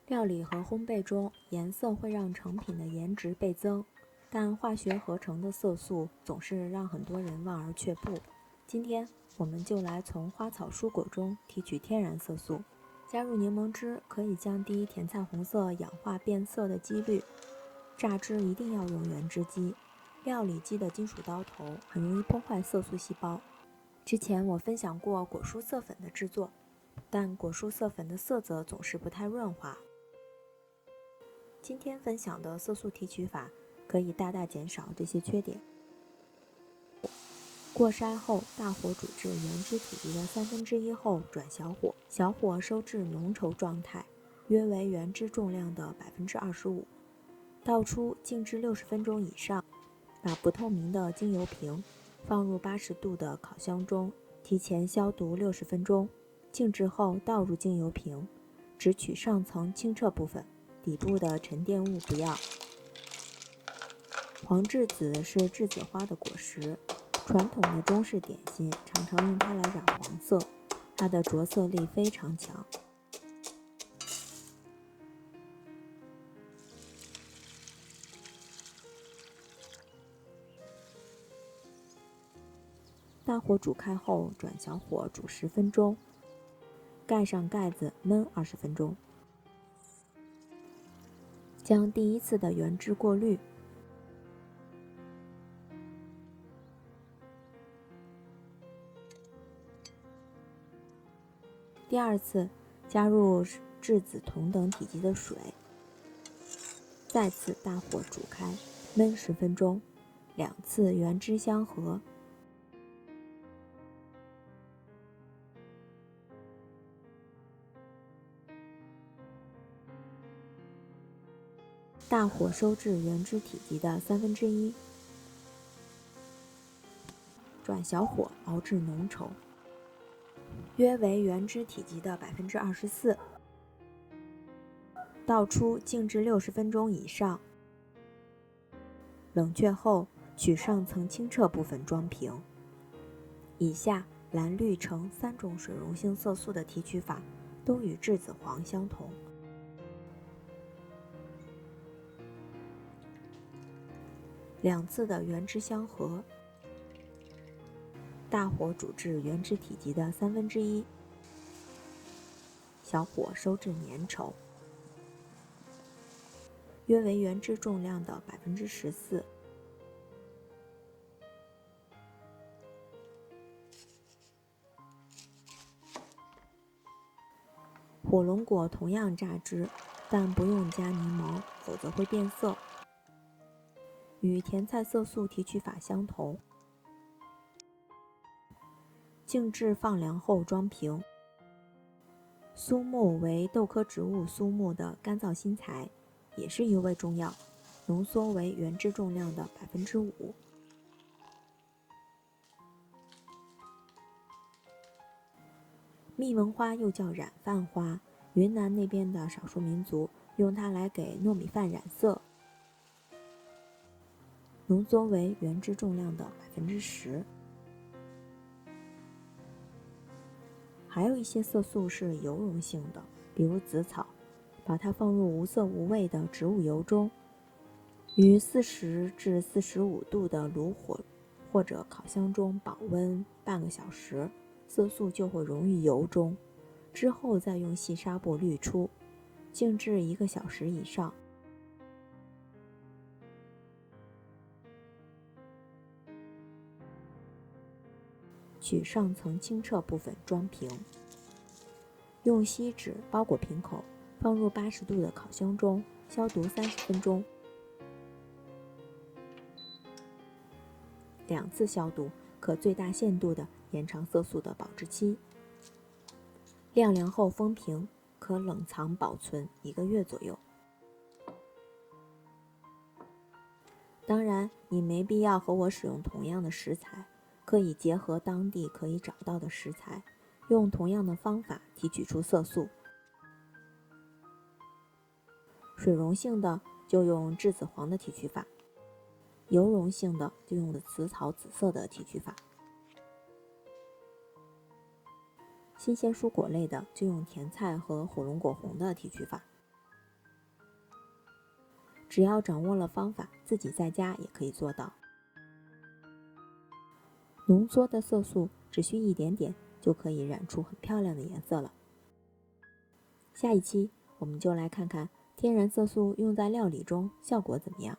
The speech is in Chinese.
料理和烘焙中，颜色会让成品的颜值倍增，但化学合成的色素总是让很多人望而却步。今天我们就来从花草蔬果中提取天然色素，加入柠檬汁可以降低甜菜红色氧化变色的几率。榨汁一定要用原汁机，料理机的金属刀头很容易破坏色素细胞。之前我分享过果蔬色粉的制作，但果蔬色粉的色泽总是不太润滑。今天分享的色素提取法可以大大减少这些缺点。过筛后，大火煮至原汁体积的1/3后转小火，小火收至浓稠状态，约为原汁重量的25%。倒出静置60分钟以上，把不透明的精油瓶放入80度的烤箱中，提前消毒60分钟。静置后倒入精油瓶，只取上层清澈部分，底部的沉淀物不要。黄栀子是栀子花的果实，传统的中式点心常常用它来染黄色，它的着色力非常强。大火煮开后，转小火煮10分钟，盖上盖子焖20分钟。将第一次的原汁过滤，第二次加入栀子同等体积的水，再次大火煮开，焖10分钟，2次原汁相合。大火收至原汁体积的1/3，转小火熬至浓稠，约为原汁体积的24%。倒出静置60分钟以上，冷却后取上层清澈部分装瓶。以下蓝绿橙3种水溶性色素的提取法都与栀子黄相同。2次的原汁相合，大火煮至原汁体积的1/3，小火收至粘稠，约为原汁重量的14%。火龙果同样榨汁，但不用加柠檬，否则会变色。与甜菜色素提取法相同，静置放凉后装瓶。苏木为豆科植物苏木的干燥新材，也是一味中药，浓缩为原汁重量的5%。蜜文花又叫染饭花，云南那边的少数民族用它来给糯米饭染色，浓缩为原汁重量的10%。还有一些色素是油溶性的，比如紫草，把它放入无色无味的植物油中，于40至45度的炉火或者烤箱中保温半个小时，色素就会溶于油中，之后再用细纱布滤出，静置1个小时以上。取上层清澈部分装瓶，用锡纸包裹瓶口，放入80度的烤箱中，消毒30分钟。2次消毒可最大限度地延长色素的保质期。晾凉后封瓶，可冷藏保存1个月左右。当然，你没必要和我使用同样的食材，可以结合当地可以找到的食材，用同样的方法提取出色素。水溶性的就用栀子黄的提取法，油溶性的就用紫草紫色的提取法，新鲜蔬果类的就用甜菜和火龙果红的提取法。只要掌握了方法，自己在家也可以做到。浓缩的色素只需一点点就可以染出很漂亮的颜色了。下一期我们就来看看天然色素用在料理中效果怎么样。